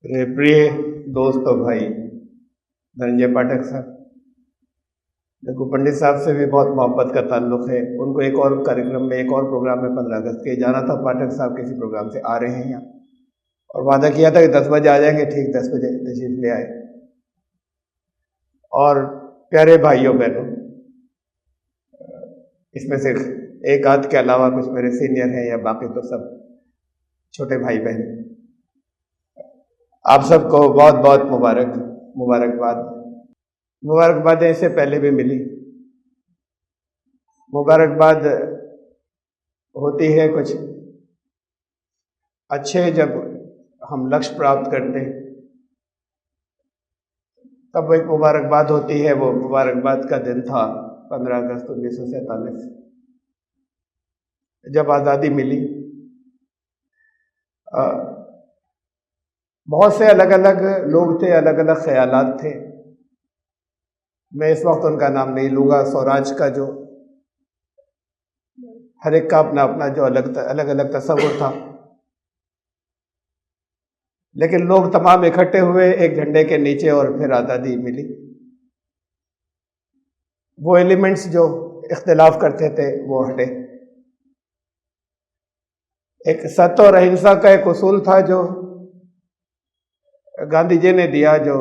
मेरे प्रिय दोस्त और भाई धनंजय पाठक साहब, देखो पंडित साहब से भी बहुत मोहब्बत का ताल्लुक है। उनको एक और कार्यक्रम में, एक और प्रोग्राम में 15 अगस्त के जाना था। पाठक साहब किसी प्रोग्राम से आ रहे हैं यहाँ और वादा किया था कि 10 बजे आ जाएंगे। ठीक 10 बजे तशरीफ ले आए। और प्यारे भाइयों बहनों, इसमें से एक आध के अलावा कुछ मेरे सीनियर हैं या बाकी तो सब छोटे भाई बहन, आप सबको बहुत बहुत मुबारकबादें इससे पहले भी मिली। मुबारकबाद होती है कुछ अच्छे, जब हम लक्ष्य प्राप्त करते हैं तब एक मुबारकबाद होती है। वो मुबारकबाद का दिन था 15 अगस्त 1947, जब आज़ादी मिली। बहुत से अलग अलग लोग थे, अलग अलग ख्यालात थे। मैं इस वक्त उनका नाम नहीं लूँगा। स्वराज का जो हर एक का अपना अपना जो अलग अलग तस्वुर था, लेकिन लोग तमाम इकट्ठे हुए एक झंडे के नीचे और फिर आज़ादी मिली। वो एलिमेंट्स जो इख्तिलाफ करते थे वो हटे। एक सत्य और अहिंसा का एक उसूल था जो गांधी जी ने दिया, जो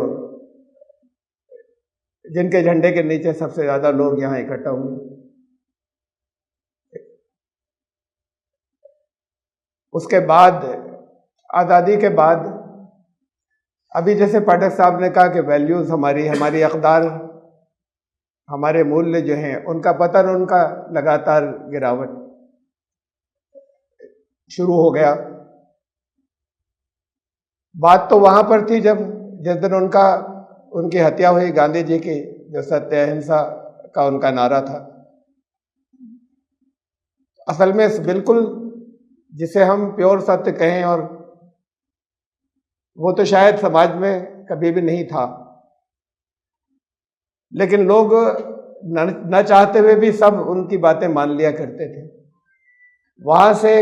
जिनके झंडे के नीचे सबसे ज्यादा लोग यहाँ इकट्ठा हुए। उसके बाद, आज़ादी के बाद, अभी जैसे पाठक साहब ने कहा कि वैल्यूज हमारी अक़दार, हमारे मूल्य जो हैं उनका पतन, उनका लगातार गिरावट शुरू हो गया। बात तो वहां पर थी जब जिस दिन उनकी हत्या हुई, गांधी जी की, जो सत्य अहिंसा का उनका नारा था। असल में बिल्कुल जिसे हम प्योर सत्य कहें, और वो तो शायद समाज में कभी भी नहीं था, लेकिन लोग न चाहते हुए भी सब उनकी बातें मान लिया करते थे। वहां से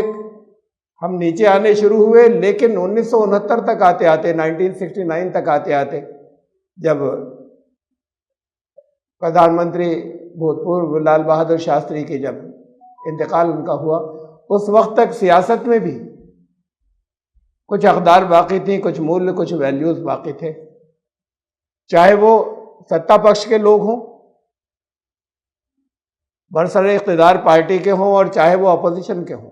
हम नीचे आने शुरू हुए, लेकिन 1969 तक आते आते, 1969 तक आते आते, जब प्रधानमंत्री भूतपूर्व लाल बहादुर शास्त्री की जब इंतकाल उनका हुआ, उस वक्त तक सियासत में भी कुछ अक़दार बाकी थी, कुछ मूल्य, कुछ वैल्यूज बाकी थे। चाहे वो सत्ता पक्ष के लोग हों, बरसरे इक़्तिदार पार्टी के हों, और चाहे वो अपोजिशन के हों,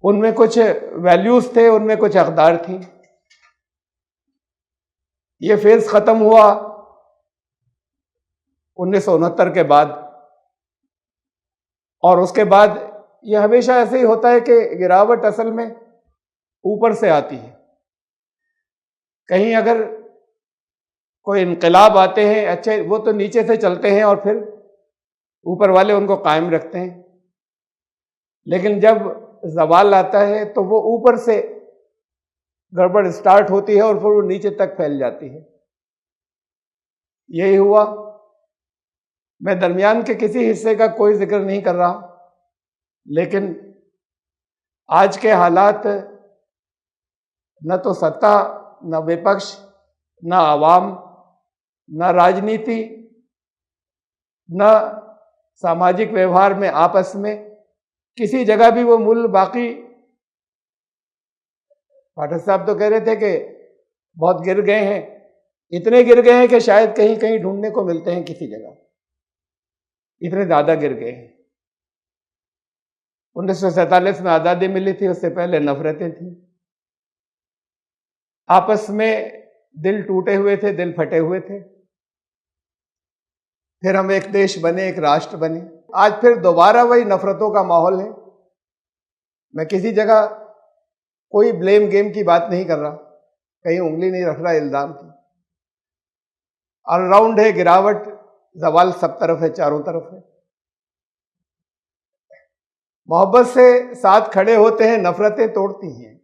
उनमें कुछ वैल्यूज थे, उनमें कुछ अक़दार थी। ये फेज खत्म हुआ 1969 के बाद, और उसके बाद ये हमेशा ऐसे ही होता है कि गिरावट असल में ऊपर से आती है। कहीं अगर कोई इनकलाब आते हैं, अच्छे, वो तो नीचे से चलते हैं और फिर ऊपर वाले उनको कायम रखते हैं। लेकिन जब ज़वाल आता है तो वो ऊपर से गड़बड़ स्टार्ट होती है और फिर वो नीचे तक फैल जाती है। यही हुआ। मैं दरमियान के किसी हिस्से का कोई जिक्र नहीं कर रहा, लेकिन आज के हालात, न तो सत्ता, न विपक्ष, न आवाम, न राजनीति, न सामाजिक व्यवहार में आपस में किसी जगह भी वो मूल्य बाकी। पाठक साहब तो कह रहे थे कि बहुत गिर गए हैं, इतने गिर गए हैं कि शायद कहीं कहीं ढूंढने को मिलते हैं किसी जगह, इतने ज्यादा गिर गए हैं। 1947 में आज़ादी मिली थी, उससे पहले नफरतें थी, आपस में दिल टूटे हुए थे, दिल फटे हुए थे। फिर हम एक देश बने, एक राष्ट्र बने। आज फिर दोबारा वही नफरतों का माहौल है। मैं किसी जगह कोई ब्लेम गेम की बात नहीं कर रहा, कहीं उंगली नहीं रख रहा इल्जाम की। ऑलराउंड है गिरावट, जवाल सब तरफ है, चारों तरफ है। मोहब्बत से साथ खड़े होते हैं, नफरतें तोड़ती हैं।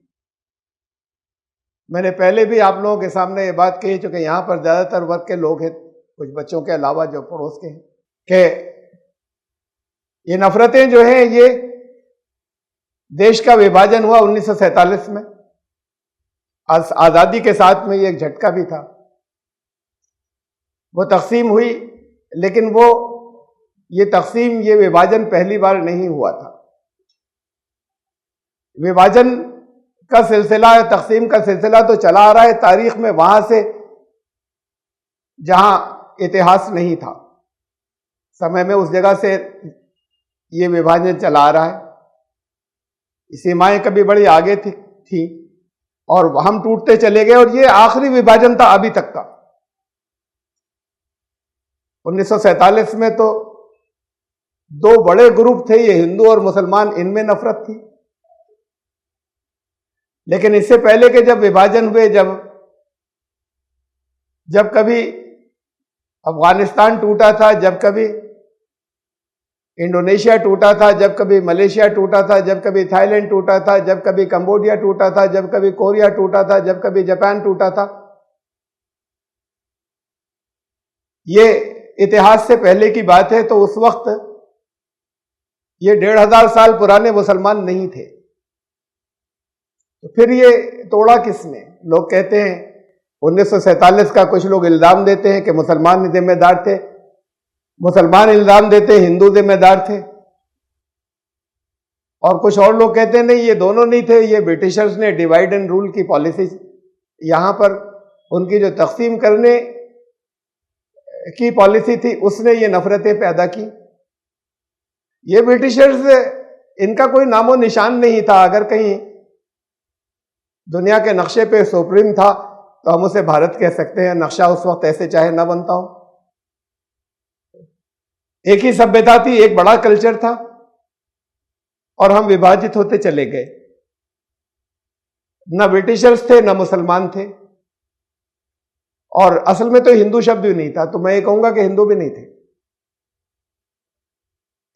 मैंने पहले भी आप लोगों के सामने ये बात कही, चूंकि यहाँ पर ज्यादातर वर्ग के लोग हैं, कुछ बच्चों के अलावा जो पड़ोस के हैं, कि ये नफरतें जो हैं, ये देश का विभाजन हुआ 1947 में। आज़ादी के साथ में ये एक झटका भी था। वो तकसीम हुई, लेकिन ये तकसीम, ये विभाजन पहली बार नहीं हुआ था। विभाजन का सिलसिला, तकसीम का सिलसिला तो चला आ रहा है तारीख में, वहां से जहां इतिहास नहीं था समय में, उस जगह से ये विभाजन चला आ रहा है। सीमाएं कभी बड़ी आगे थी और हम टूटते चले गए, और ये आखिरी विभाजन था अभी तक का। 1947 में तो दो बड़े ग्रुप थे, ये हिंदू और मुसलमान, इनमें नफरत थी। लेकिन इससे पहले के जब विभाजन हुए, जब कभी अफगानिस्तान टूटा था, जब कभी इंडोनेशिया टूटा था, जब कभी मलेशिया टूटा था, जब कभी थाईलैंड टूटा था, जब कभी कंबोडिया टूटा था, जब कभी कोरिया टूटा था, जब कभी जापान टूटा था, ये इतिहास से पहले की बात है। तो उस वक्त ये 1500 साल पुराने मुसलमान नहीं थे। तो फिर ये तोड़ा किसने? लोग कहते हैं 1947 का, कुछ लोग इल्जाम देते हैं कि मुसलमान जिम्मेदार थे, मुसलमान इल्जाम देते हैं हिंदू जिम्मेदार थे, और कुछ और लोग कहते हैं नहीं, ये दोनों नहीं थे, ये ब्रिटिशर्स ने डिवाइड एंड रूल की पॉलिसी, यहां पर उनकी जो तकसीम करने की पॉलिसी थी, उसने ये नफरतें पैदा की। ये ब्रिटिशर्स, इनका कोई नामो निशान नहीं था। अगर कहीं दुनिया के नक्शे पे सुप्रीम था तो हम उसे भारत कह सकते हैं। नक्शा उस वक्त ऐसे चाहे ना बनता हो, एक ही सभ्यता थी, एक बड़ा कल्चर था, और हम विभाजित होते चले गए। ना ब्रिटिशर्स थे, ना मुसलमान थे, और असल में तो हिंदू शब्द भी नहीं था, तो मैं ये कहूंगा कि हिंदू भी नहीं थे।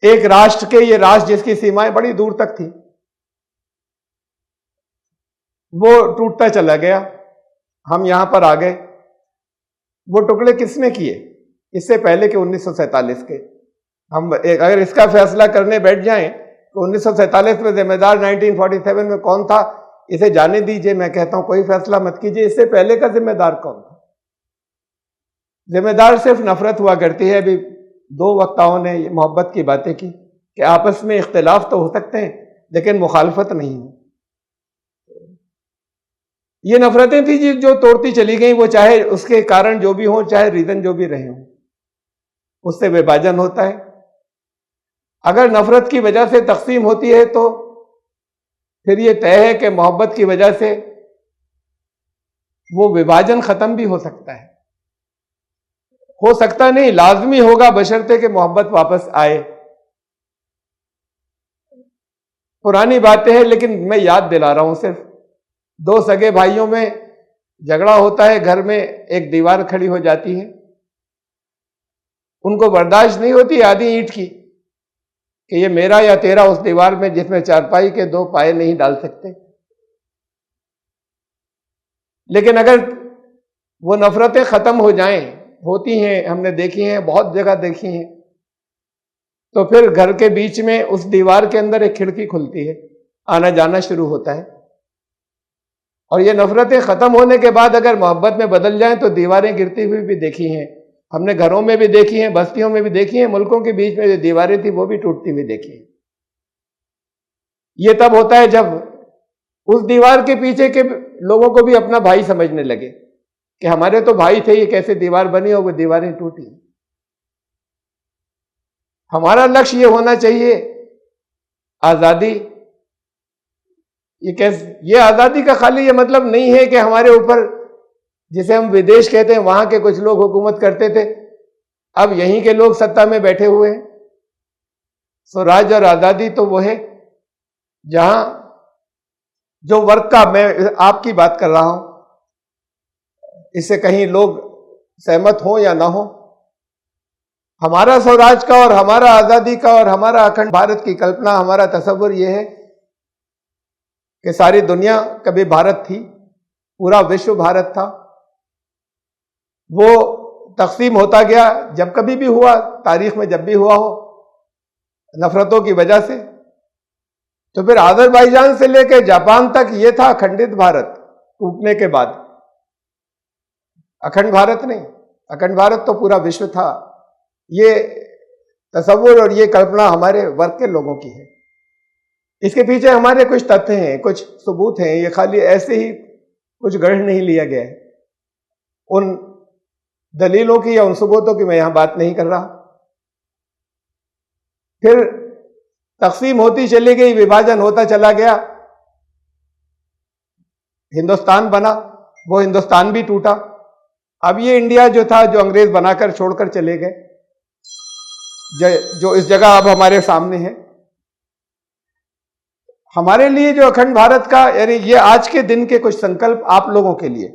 एक राष्ट्र के, ये राष्ट्र जिसकी सीमाएं बड़ी दूर तक थी, वो टूटता चला गया, हम यहां पर आ गए। वो टुकड़े किसने किए? इससे पहले के 1947 के। हम अगर इसका फैसला करने बैठ जाएं तो 1947 में जिम्मेदार 1947 में कौन था, इसे जाने दीजिए। मैं कहता हूं कोई फैसला मत कीजिए, इससे पहले का जिम्मेदार कौन था? जिम्मेदार सिर्फ नफरत हुआ करती है। अभी दो वक्ताओं ने मोहब्बत की बातें की कि आपस में इख्तिलाफ तो हो सकते हैं लेकिन मुखालफत नहीं है। ये नफरतें थी जो तोड़ती चली गई, वो चाहे उसके कारण जो भी हो, चाहे रीजन जो भी रहे हो, उससे विभाजन होता है। अगर नफरत की वजह से तकसीम होती है तो फिर ये तय है कि मोहब्बत की वजह से वो विभाजन खत्म भी हो सकता है। हो सकता नहीं, लाजमी होगा, बशर्ते कि मोहब्बत वापस आए। पुरानी बातें हैं, लेकिन मैं याद दिला रहा हूं। सिर्फ दो सगे भाइयों में झगड़ा होता है, घर में एक दीवार खड़ी हो जाती है, उनको बर्दाश्त नहीं होती आधी ईंट की कि ये मेरा या तेरा, उस दीवार में जिसमें चारपाई के दो पाए नहीं डाल सकते। लेकिन अगर वो नफरतें खत्म हो जाएं, होती हैं, हमने देखी हैं, बहुत जगह देखी हैं, तो फिर घर के बीच में उस दीवार के अंदर एक खिड़की खुलती है, आना जाना शुरू होता है। और ये नफरतें खत्म होने के बाद अगर मोहब्बत में बदल जाएं तो दीवारें गिरती हुई भी देखी हैं, हमने घरों में भी देखी हैं, बस्तियों में भी देखी हैं, मुल्कों के बीच में जो दीवारें थी वो भी टूटती हुई देखी हैं। ये तब होता है जब उस दीवार के पीछे के लोगों को भी अपना भाई समझने लगे कि हमारे तो भाई थे, ये कैसे दीवार बनी और वो दीवारें टूटी। हमारा लक्ष्य ये होना चाहिए आजादी। ये आजादी का खाली ये मतलब नहीं है कि हमारे ऊपर, जिसे हम विदेश कहते हैं, वहां के कुछ लोग हुकूमत करते थे, अब यहीं के लोग सत्ता में बैठे हुए हैं। स्वराज और आजादी तो वो है जहां जो वर्ग का, मैं आपकी बात कर रहा हूं, इससे कहीं लोग सहमत हो या ना हो, हमारा स्वराज का और हमारा आजादी का और हमारा अखंड भारत की कल्पना, हमारा तस्वीर यह है कि सारी दुनिया कभी भारत थी, पूरा विश्व भारत था, वो तकसीम होता गया। जब कभी भी हुआ, तारीख में जब भी हुआ हो, नफरतों की वजह से, तो फिर अजरबैजान से लेकर जापान तक ये था अखंडित भारत, टूटने के बाद। अखंड भारत नहीं, अखंड भारत तो पूरा विश्व था। ये तसव्वुर और ये कल्पना हमारे वर्ग के लोगों की है। इसके पीछे हमारे कुछ तथ्य हैं, कुछ सबूत हैं। ये खाली ऐसे ही कुछ गढ़ नहीं लिया गया है। उन दलीलों की या उन सबूतों की मैं यहां बात नहीं कर रहा। फिर तकसीम होती चली गई, विभाजन होता चला गया, हिंदुस्तान बना, वो हिंदुस्तान भी टूटा। अब ये इंडिया जो था, जो अंग्रेज बनाकर छोड़कर चले गए, जो इस जगह अब हमारे सामने है, हमारे लिए जो अखंड भारत का, यानी ये आज के दिन के कुछ संकल्प आप लोगों के लिए,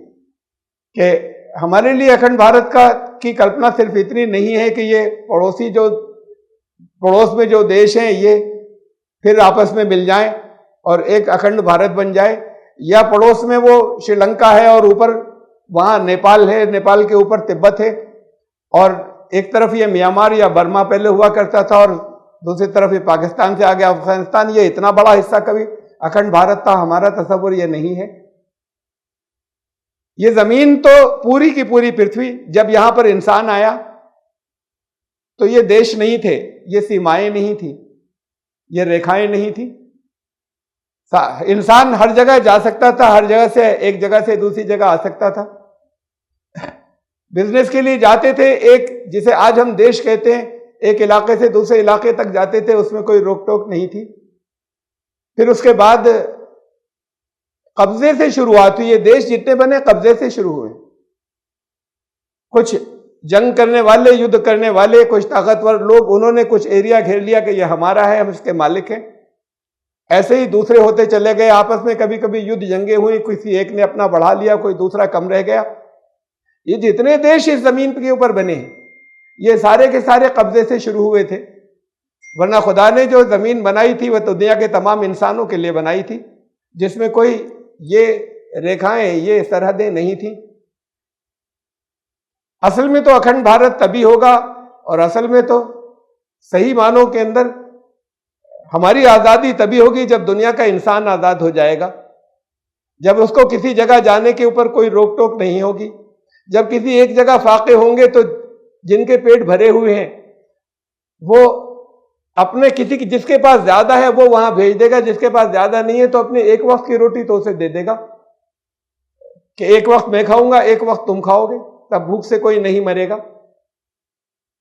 कि हमारे लिए अखंड भारत का की कल्पना सिर्फ इतनी नहीं है कि ये पड़ोसी, जो पड़ोस में जो देश हैं, ये फिर आपस में मिल जाएं और एक अखंड भारत बन जाए, या पड़ोस में वो श्रीलंका है और ऊपर वहां नेपाल है, नेपाल के ऊपर तिब्बत है, और एक तरफ ये म्यांमार या बर्मा पहले हुआ करता था और दूसरी तरफ ये पाकिस्तान से आ गया अफगानिस्तान। ये इतना बड़ा हिस्सा कभी अखंड भारत था, हमारा तसव्वुर ये नहीं है। ये जमीन तो पूरी की पूरी पृथ्वी, जब यहां पर इंसान आया तो ये देश नहीं थे, ये सीमाएं नहीं थी, ये रेखाएं नहीं थी। इंसान हर जगह जा सकता था, हर जगह से, एक जगह से दूसरी जगह आ सकता था। बिजनेस के लिए जाते थे, एक जिसे आज हम देश कहते हैं, एक इलाके से दूसरे इलाके तक जाते थे, उसमें कोई रोक टोक नहीं थी। फिर उसके बाद कब्जे से शुरुआत हुई। ये देश जितने बने कब्जे से शुरू हुए। कुछ जंग करने वाले, युद्ध करने वाले, कुछ ताकतवर लोग, उन्होंने कुछ एरिया घेर लिया कि ये हमारा है, हम इसके मालिक हैं। ऐसे ही दूसरे होते चले गए, आपस में कभी कभी युद्ध जंगे हुई, किसी एक ने अपना बढ़ा लिया, कोई दूसरा कम रह गया। ये जितने देश इस जमीन के ऊपर बने हैं, ये सारे के सारे कब्जे से शुरू हुए थे। वरना खुदा ने जो जमीन बनाई थी वह तो दुनिया के तमाम इंसानों के लिए बनाई थी, जिसमें कोई ये रेखाएं, ये सरहदें नहीं थी। असल में तो अखंड भारत तभी होगा, और असल में तो सही मानों के अंदर हमारी आजादी तभी होगी जब दुनिया का इंसान आजाद हो जाएगा, जब उसको किसी जगह जाने के ऊपर कोई रोक टोक नहीं होगी, जब किसी एक जगह फाके होंगे तो जिनके पेट भरे हुए हैं वो अपने किसी की, जिसके पास ज्यादा है वो वहां भेज देगा, जिसके पास ज्यादा नहीं है तो अपने एक वक्त की रोटी तो उसे दे देगा कि एक वक्त मैं खाऊंगा, एक वक्त तुम खाओगे, तब भूख से कोई नहीं मरेगा।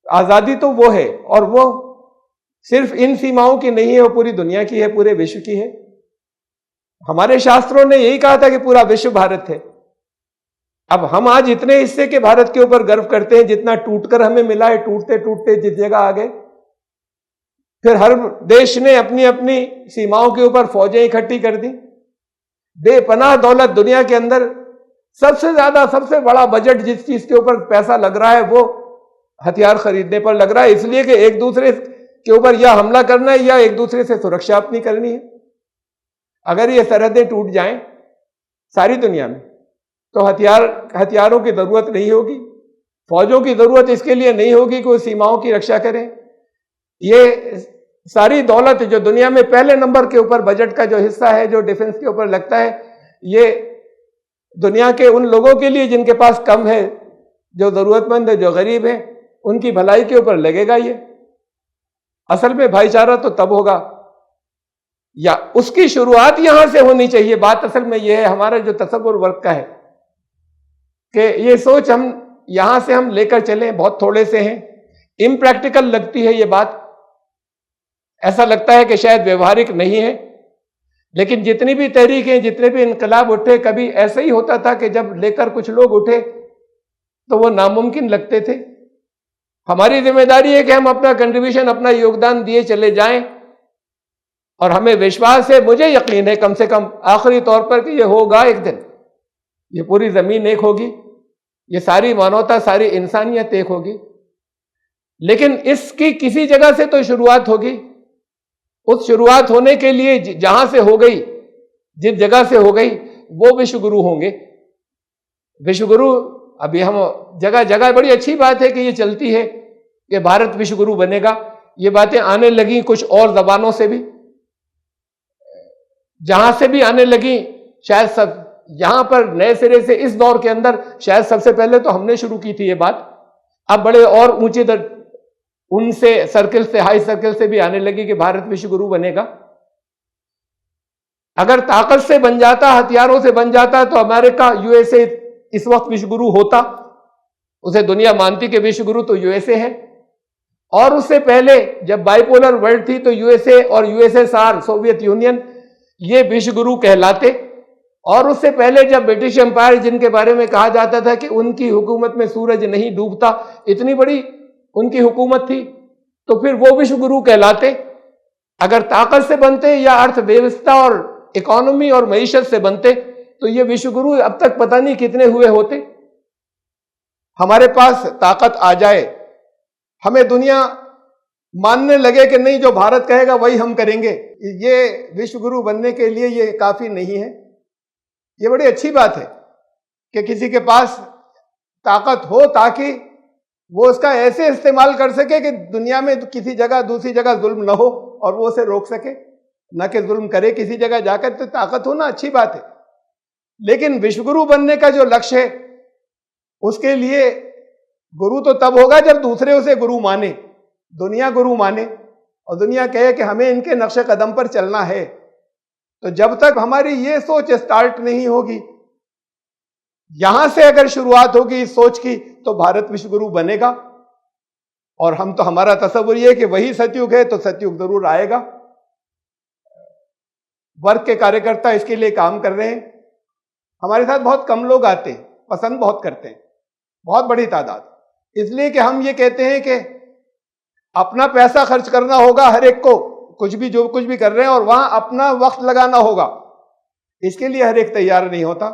आजादी तो वो है, और वो सिर्फ इन सीमाओं की नहीं है, वो पूरी दुनिया की है, पूरे विश्व की है। हमारे शास्त्रों ने यही कहा था कि पूरा विश्व भारत है। अब हम आज इतने हिस्से के भारत के ऊपर गर्व करते हैं जितना टूटकर हमें मिला है, टूटते टूटते जिस जगह आ गए। फिर हर देश ने अपनी अपनी सीमाओं के ऊपर फौजें इकट्ठी कर दी। बेपनाह दौलत दुनिया के अंदर, सबसे ज्यादा, सबसे बड़ा बजट जिस चीज के ऊपर पैसा लग रहा है वो हथियार खरीदने पर लग रहा है, इसलिए कि एक दूसरे के ऊपर या हमला करना है या एक दूसरे से सुरक्षा अपनी करनी है। अगर ये सरहदें टूट जाएं सारी दुनिया में तो हथियारों की जरूरत नहीं होगी, फौजों की जरूरत इसके लिए नहीं होगी कि वो सीमाओं की रक्षा करें। ये सारी दौलत जो दुनिया में पहले नंबर के ऊपर बजट का जो हिस्सा है, जो डिफेंस के ऊपर लगता है, ये दुनिया के उन लोगों के लिए जिनके पास कम है, जो जरूरतमंद है, जो गरीब है, उनकी भलाई के ऊपर लगेगा। ये असल में भाईचारा तो तब होगा, या उसकी शुरुआत यहां से होनी चाहिए। बात असल में यह है, हमारा जो तसव्वुर वर्ग का है कि ये सोच हम यहां से हम लेकर चलें, बहुत थोड़े से हैं, इम्प्रैक्टिकल लगती है ये बात। ऐसा लगता है कि शायद व्यवहारिक नहीं है, लेकिन जितनी भी तहरीकें, जितने भी इनकलाब उठे, कभी ऐसा ही होता था कि जब लेकर कुछ लोग उठे तो वो नामुमकिन लगते थे। हमारी जिम्मेदारी है कि हम अपना कंट्रीब्यूशन, अपना योगदान दिए चले जाएं, और हमें विश्वास है, मुझे यकीन है कम से कम आखिरी तौर पर कि ये होगा एक दिन, ये पूरी जमीन एक होगी, ये सारी मानवता, सारी इंसानियत एक होगी। लेकिन इसकी किसी जगह से तो शुरुआत होगी। उस शुरुआत होने के लिए जहां से हो गई, जिस जगह से हो गई, वो विश्वगुरु होंगे। विश्वगुरु, अभी हम जगह जगह, बड़ी अच्छी बात है कि ये चलती है कि भारत विश्वगुरु बनेगा। ये बातें आने लगी कुछ और जबानों से भी, जहां से भी आने लगी, शायद सब यहां पर नए सिरे से इस दौर के अंदर शायद सबसे पहले तो हमने शुरू की थी ये बात, अब बड़े और ऊंचे उनसे सर्किल से, हाई सर्किल से भी आने लगी कि भारत विश्व गुरु बनेगा। अगर ताकत से बन जाता, हथियारों से बन जाता, तो अमेरिका, यूएसए इस वक्त विश्व गुरु होता। उसे दुनिया मानती कि विश्व गुरु तो यूएसए है। और उससे पहले जब बाइपोलर वर्ल्ड थी तो यूएसए और यूएसएसआर, सोवियत यूनियन, ये विश्व गुरु कहलाते। और उससे पहले जब ब्रिटिश एम्पायर, जिनके बारे में कहा जाता था कि उनकी हुकूमत में सूरज नहीं डूबता, इतनी बड़ी उनकी हुकूमत थी, तो फिर वो विश्व गुरु कहलाते। अगर ताकत से बनते या अर्थव्यवस्था और इकोनॉमी और मईशत से बनते तो ये विश्व गुरु अब तक पता नहीं कितने हुए होते। हमारे पास ताकत आ जाए, हमें दुनिया मानने लगे कि नहीं, जो भारत कहेगा वही हम करेंगे, ये विश्व गुरु बनने के लिए ये काफी नहीं है। ये बड़ी अच्छी बात है कि किसी के पास ताकत हो ताकि वो उसका ऐसे इस्तेमाल कर सके कि दुनिया में किसी जगह, दूसरी जगह जुल्म न हो और वो उसे रोक सके, न कि जुल्म करे किसी जगह जाकर। तो ताकत होना अच्छी बात है, लेकिन विश्वगुरु बनने का जो लक्ष्य है, उसके लिए गुरु तो तब होगा जब दूसरे उसे गुरु माने, दुनिया गुरु माने और दुनिया कहे कि हमें इनके नक्शे कदम पर चलना है। तो जब तक हमारी ये सोच स्टार्ट नहीं होगी, यहां से अगर शुरुआत होगी इस सोच की, तो भारत विश्वगुरु बनेगा। और हम तो, हमारा तस्वीर ये है कि वही सतयुग है, तो सतयुग जरूर आएगा। वर्ग के कार्यकर्ता इसके लिए काम कर रहे हैं। हमारे साथ बहुत कम लोग आते हैं, पसंद बहुत करते हैं, बहुत बड़ी तादाद, इसलिए कि हम ये कहते हैं कि अपना पैसा खर्च करना होगा हर एक को, कुछ भी, जो कुछ भी कर रहे हैं, और वहां अपना वक्त लगाना होगा। इसके लिए हर एक तैयार नहीं होता।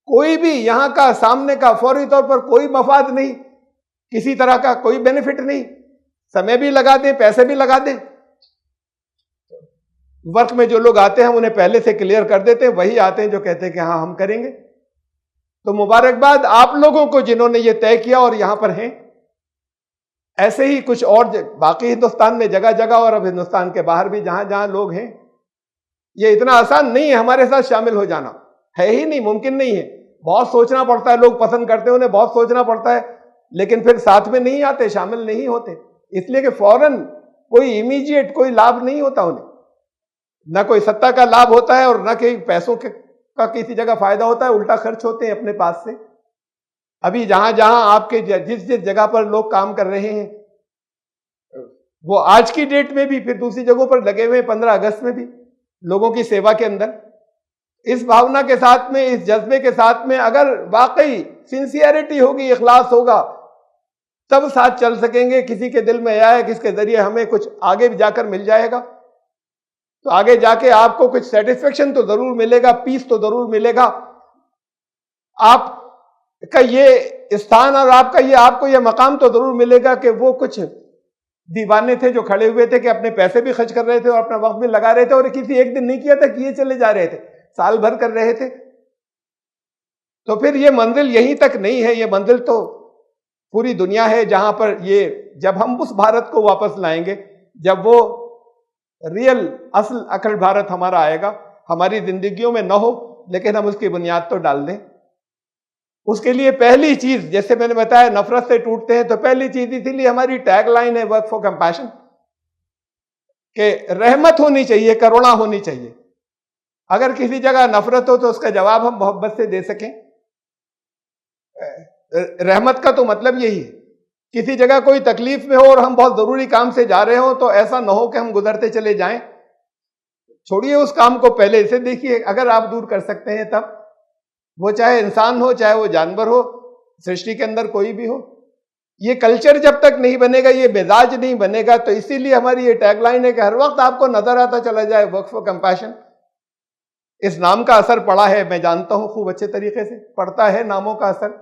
कोई भी यहां का, सामने का, फौरी तौर पर कोई मफाद नहीं, किसी तरह का कोई बेनिफिट नहीं। समय भी लगा दें, पैसे भी लगा दें, वर्क में जो लोग आते हैं उन्हें पहले से क्लियर कर देते हैं, वही आते हैं जो कहते हैं कि हाँ हम करेंगे। तो मुबारकबाद आप लोगों को जिन्होंने ये तय किया और यहां पर हैं। ऐसे ही कुछ और बाकी हिंदुस्तान में जगह जगह, और अब हिंदुस्तान के बाहर भी जहां जहां लोग हैं। ये इतना आसान नहीं है हमारे साथ शामिल हो जाना, है ही नहीं, मुमकिन नहीं है। बहुत सोचना पड़ता है, लोग पसंद करते हैं, उन्हें बहुत सोचना पड़ता है, लेकिन फिर साथ में नहीं आते, शामिल नहीं होते, इसलिए कि फौरन कोई इमीडिएट कोई लाभ नहीं होता उन्हें। न कोई सत्ता का लाभ होता है और न कहीं पैसों का किसी जगह फायदा होता है, उल्टा खर्च होते हैं अपने पास से। अभी जहां जहां आपके जिस जिस जगह पर लोग काम कर रहे हैं, वो आज की डेट में भी, फिर दूसरी जगहों पर लगे हुए 15 अगस्त में भी लोगों की सेवा के अंदर, इस भावना के साथ में, इस जज्बे के साथ में, अगर वाकई सिंसियरिटी होगी, इखलास होगा, तब साथ चल सकेंगे। किसी के दिल में आया है कि इसके जरिए हमें कुछ आगे भी जाकर मिल जाएगा, तो आगे जाके आपको कुछ सेटिस्फेक्शन तो जरूर मिलेगा, पीस तो जरूर मिलेगा। आपका ये स्थान और आपको ये मकाम तो जरूर मिलेगा कि वो कुछ दीवाने थे जो खड़े हुए थे कि अपने पैसे भी खर्च कर रहे थे और अपना वक्त भी लगा रहे थे, और किसी एक दिन नहीं किया था, किए चले जा रहे थे, साल भर कर रहे थे। तो फिर ये मंजिल यहीं तक नहीं है, ये मंजिल तो पूरी दुनिया है, जहां पर ये, जब हम उस भारत को वापस लाएंगे, जब वो रियल असल अखंड भारत हमारा आएगा, हमारी जिंदगियों में न हो लेकिन हम उसकी बुनियाद तो डाल दें। उसके लिए पहली चीज, जैसे मैंने बताया, नफरत से टूटते हैं, तो पहली चीज, इसीलिए हमारी टैगलाइन है वर्क फॉर कंपैशन, कि रहमत होनी चाहिए, करुणा होनी चाहिए। अगर किसी जगह नफरत हो तो उसका जवाब हम मोहब्बत से दे सकें। रहमत का तो मतलब यही है, किसी जगह कोई तकलीफ में हो और हम बहुत जरूरी काम से जा रहे हो, तो ऐसा न हो कि हम गुजरते चले जाएं। छोड़िए उस काम को, पहले इसे देखिए। अगर आप दूर कर सकते हैं तब, वो चाहे इंसान हो, चाहे वो जानवर हो, सृष्टि के अंदर कोई भी हो। ये कल्चर जब तक नहीं बनेगा, ये मिजाज नहीं बनेगा, तो इसीलिए हमारी ये टैगलाइन है कि हर वक्त आपको नजर आता चला जाए वर्क फॉर कंपैशन। इस नाम का असर पड़ा है, मैं जानता हूं, खूब अच्छे तरीके से पड़ता है नामों का असर।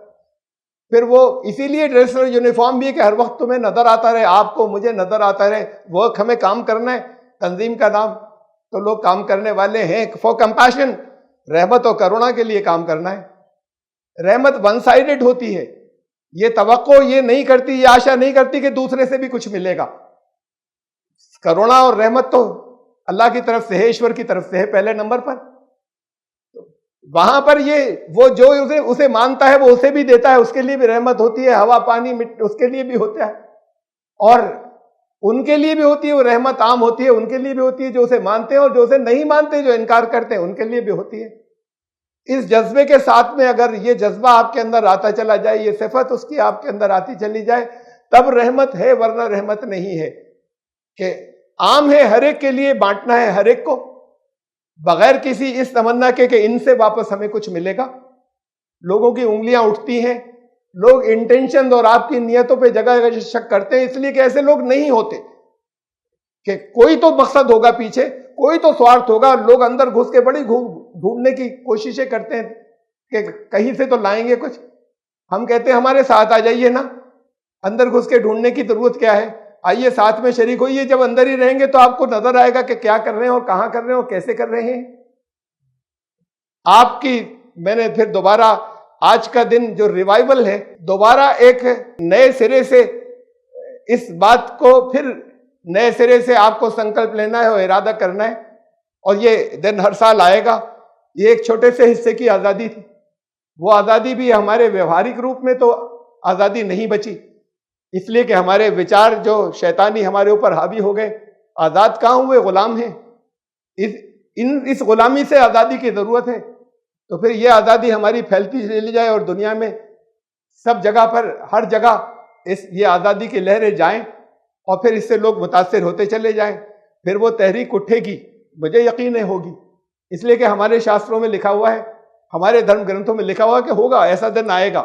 फिर वो इसीलिए ड्रेस और यूनिफॉर्म भी है कि हर वक्त तुम्हें नजर आता रहे, आपको, मुझे नजर आता रहे। वर्क, हमें काम करना है, तंजीम का नाम, तो लोग काम करने वाले हैं फॉर कंपैशन, रहमत और करुणा के लिए काम करना है। रहमत वन साइडेड होती है, ये तवक्को ये नहीं करती, ये आशा नहीं करती कि दूसरे से भी कुछ मिलेगा। करुणा और रहमत तो अल्लाह की तरफ से है, ईश्वर की तरफ से है पहले नंबर पर। वहां पर ये वो जो उसे मानता है वो उसे भी देता है, उसके लिए भी रहमत होती है, हवा पानी मिट्टी उसके लिए भी होता है, और उनके लिए भी होती है वो रहमत आम होती है, उनके लिए भी होती है जो उसे मानते हैं, और जो उसे नहीं मानते, जो इनकार करते हैं, उनके लिए भी होती है। इस जज्बे के साथ में अगर ये जज्बा आपके अंदर आता चला जाए, ये सिफत उसकी आपके अंदर आती चली जाए, तब रहमत है, वरना रहमत नहीं है। कि आम है, हर एक के लिए बांटना है, हर एक को, बगैर किसी इस तमन्ना के कि इनसे वापस हमें कुछ मिलेगा। लोगों की उंगलियां उठती हैं, लोग इंटेंशन और आपकी नियतों पे जगह जगह शक करते हैं, इसलिए कि ऐसे लोग नहीं होते, कि कोई तो मकसद होगा पीछे, कोई तो स्वार्थ होगा। लोग अंदर घुस के बड़ी ढूंढने की कोशिशें करते हैं कि कहीं से तो लाएंगे कुछ। हम कहते हैं हमारे साथ आ जाइए ना, अंदर घुस के ढूंढने की जरूरत क्या है, आइए साथ में शरीक होइए। जब अंदर ही रहेंगे तो आपको नजर आएगा कि क्या कर रहे हैं और कहां कर रहे हैं और कैसे कर रहे हैं। आपकी मैंने फिर दोबारा आज का दिन जो रिवाइवल है, दोबारा एक नए सिरे से इस बात को फिर नए सिरे से आपको संकल्प लेना है और इरादा करना है, और ये दिन हर साल आएगा। ये एक छोटे से हिस्से की आज़ादी थी, वो आज़ादी भी हमारे व्यवहारिक रूप में तो आज़ादी नहीं बची, इसलिए कि हमारे विचार जो शैतानी हमारे ऊपर हावी हो गए। आज़ाद कहाँ हुए, गुलाम हैं। इस गुलामी से आज़ादी की ज़रूरत है। तो फिर ये आज़ादी हमारी फैलती चली जाए और दुनिया में सब जगह पर, हर जगह ये आज़ादी की लहरें जाएं, और फिर इससे लोग मुतासिर होते चले जाएं। फिर वो तहरीक उठेगी, मुझे यकीन है होगी, इसलिए कि हमारे शास्त्रों में लिखा हुआ है, हमारे धर्म ग्रंथों में लिखा हुआ है कि होगा, ऐसा दिन आएगा।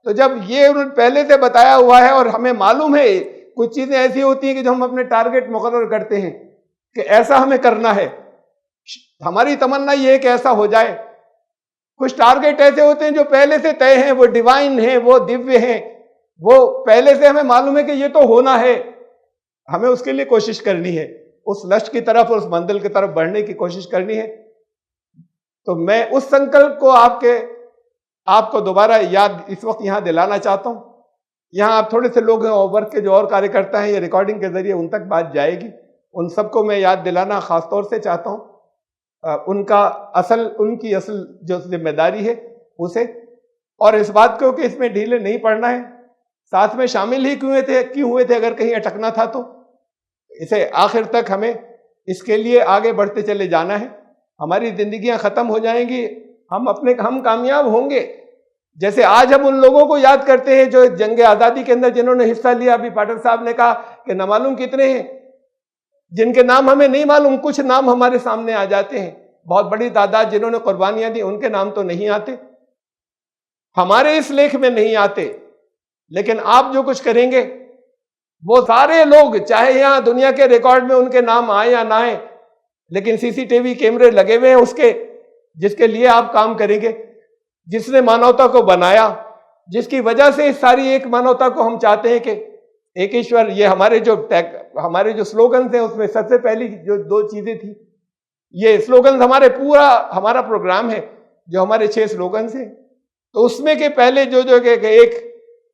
तो जब ये उन्होंने पहले से बताया हुआ है और हमें मालूम है, कुछ चीजें ऐसी होती हैं कि जो हम अपने टारगेट मुकर्रर करते हैं कि ऐसा हमें करना है, हमारी तमन्ना ये है कि ऐसा हो जाए। कुछ टारगेट ऐसे होते हैं जो पहले से तय हैं, वो डिवाइन हैं, वो दिव्य हैं, वो पहले से हमें मालूम है कि ये तो होना है। हमें उसके लिए कोशिश करनी है, उस लक्ष्य की तरफ और उस मंजिल की तरफ बढ़ने की कोशिश करनी है। तो मैं उस संकल्प को आपको दोबारा याद इस वक्त यहां दिलाना चाहता हूं। यहां आप थोड़े से लोग हैं, वर्क के जो और कार्यकर्ता हैं, ये रिकॉर्डिंग के जरिए उन तक बात जाएगी, उन सबको मैं याद दिलाना खासतौर से चाहता हूं। उनकी असल जो जिम्मेदारी है उसे, और इस बात को कि इसमें ढीले नहीं पड़ना है। साथ में शामिल ही क्यों हुए थे अगर कहीं अटकना था तो इसे आखिर तक हमें इसके लिए आगे बढ़ते चले जाना है। हमारी जिंदगियां खत्म हो जाएंगी, हम कामयाब होंगे। जैसे आज हम उन लोगों को याद करते हैं जो जंग आज़ादी के अंदर जिन्होंने हिस्सा लिया। अभी पाठक साहब ने कहा कि न मालूम कितने हैं जिनके नाम हमें नहीं मालूम, कुछ नाम हमारे सामने आ जाते हैं। बहुत बड़ी तादाद जिन्होंने कुर्बानियां दी, उनके नाम तो नहीं आते, हमारे इस लेख में नहीं आते। लेकिन आप जो कुछ करेंगे, वो सारे लोग, चाहे यहां दुनिया के रिकॉर्ड में उनके नाम आए या ना आए, लेकिन सीसीटीवी कैमरे लगे हुए हैं उसके, जिसके लिए आप काम करेंगे, जिसने मानवता को बनाया, जिसकी वजह से इस सारी एक मानवता को हम चाहते हैं कि एक ईश्वर। ये हमारे जो स्लोगन थे उसमें सबसे पहली जो 2 चीजें थी, ये स्लोगन हमारा प्रोग्राम है जो हमारे 6 स्लोगन हैं। तो उसमें के पहले जो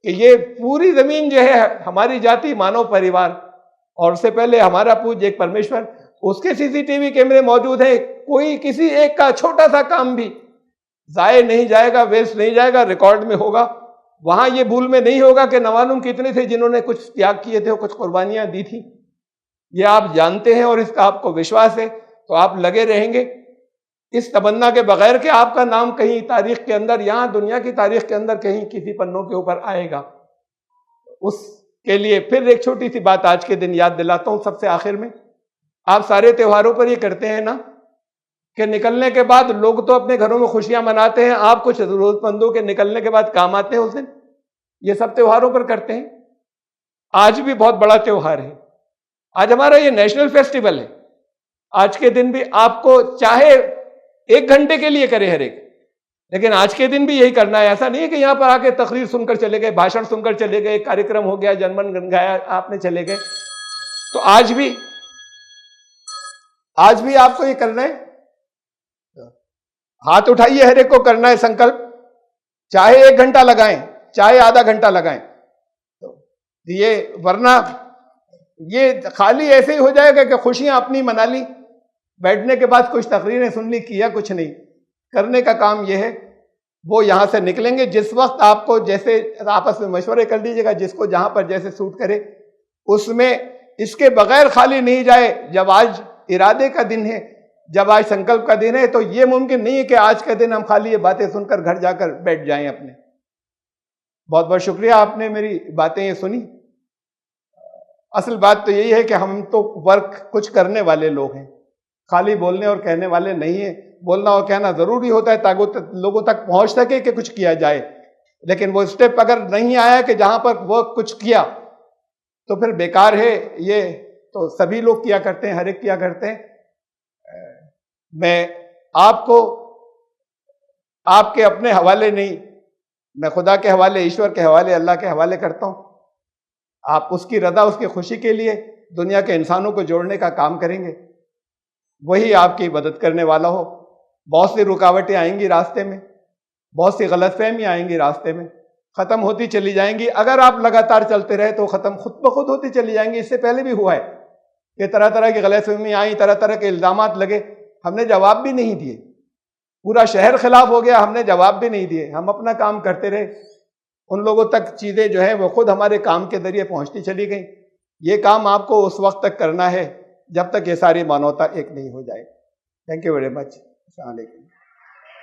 कि ये पूरी जमीन जो है हमारी जाति मानव परिवार, और उससे पहले हमारा पूज्य एक परमेश्वर, उसके सीसीटीवी कैमरे मौजूद हैं। कोई किसी एक का छोटा सा काम भी जाए नहीं जाएगा, वेस्ट नहीं जाएगा, रिकॉर्ड में होगा। वहां ये भूल में नहीं होगा कि नवानुम कितने थे जिन्होंने कुछ त्याग किए थे और कुछ कुर्बानियां दी थी। ये आप जानते हैं और इसका आपको विश्वास है, तो आप लगे रहेंगे इस तमन्ना के बगैर कि आपका नाम कहीं तारीख के अंदर, यहां दुनिया की तारीख के अंदर कहीं किसी पन्नों के ऊपर आएगा। उसके लिए फिर एक छोटी सी बात आज के दिन याद दिलाता हूं सबसे आखिर में। आप सारे त्योहारों पर ये करते हैं ना कि निकलने के बाद लोग तो अपने घरों में खुशियां मनाते हैं, आप कुछ जरूरतमंदों के निकलने के बाद काम आते हैं उस दिन। ये सब त्योहारों पर करते हैं। आज भी बहुत बड़ा त्योहार है, आज हमारा ये नेशनल फेस्टिवल है। आज के दिन भी आपको चाहे 1 घंटे के लिए करे हर एक, लेकिन आज के दिन भी यही करना है। ऐसा नहीं है कि यहां पर आके तकरीर सुनकर चले गए, भाषण सुनकर चले गए, कार्यक्रम हो गया, जनमन गन गाया, आपने चले गए। तो आज भी आपको ये करना है। हाथ उठाइए, हर एक को करना है संकल्प, चाहे 1 घंटा लगाएं, चाहे आधा घंटा लगाएं। तो ये, वरना ये खाली ऐसे ही हो जाएगा कि खुशियां अपनी मना ली, बैठने के बाद कुछ तकरीरें सुन ली, किया कुछ नहीं। करने का काम यह है, वो यहां से निकलेंगे। जिस वक्त आपको जैसे आपस में मशवरे कर लीजिएगा, जिसको जहां पर जैसे सूट करे उसमें, इसके बगैर खाली नहीं जाए। जब आज इरादे का दिन है, जब आज संकल्प का दिन है, तो ये मुमकिन नहीं है कि आज का दिन हम खाली ये बातें सुनकर घर जाकर बैठ जाएं अपने। बहुत बहुत शुक्रिया, आपने मेरी बातें ये सुनी। असल बात तो यही है कि हम तो वर्क कुछ करने वाले लोग हैं, खाली बोलने और कहने वाले नहीं है। बोलना और कहना जरूरी होता है ताकि लोगों तक पहुंच सके कि कुछ किया जाए, लेकिन वो स्टेप अगर नहीं आया कि जहां पर वो कुछ किया तो फिर बेकार है। ये तो सभी लोग किया करते हैं, हर एक किया करते हैं। मैं आपको आपके अपने हवाले नहीं, मैं खुदा के हवाले, ईश्वर के हवाले, अल्लाह के हवाले करता हूं। आप उसकी रज़ा, उसकी खुशी के लिए दुनिया के इंसानों को जोड़ने का काम करेंगे, वही आपकी मदद करने वाला हो। बहुत सी रुकावटें आएंगी रास्ते में, बहुत सी गलतफहमियां आएंगी रास्ते में, खत्म होती चली जाएंगी। अगर आप लगातार चलते रहे तो खत्म खुद ब खुद होती चली जाएंगी। इससे पहले भी हुआ है कि तरह तरह की गलतफहमियां आई, तरह तरह के इल्जामात लगे, हमने जवाब भी नहीं दिए। पूरा शहर खिलाफ हो गया, हमने जवाब भी नहीं दिए, हम अपना काम करते रहे। उन लोगों तक चीजें जो है वो खुद हमारे काम के जरिए पहुंचती चली गई। ये काम आपको उस वक्त तक करना है जब तक ये सारी मानवता एक नहीं हो जाए। Thank you very much. अस्सलाम वालेकुम।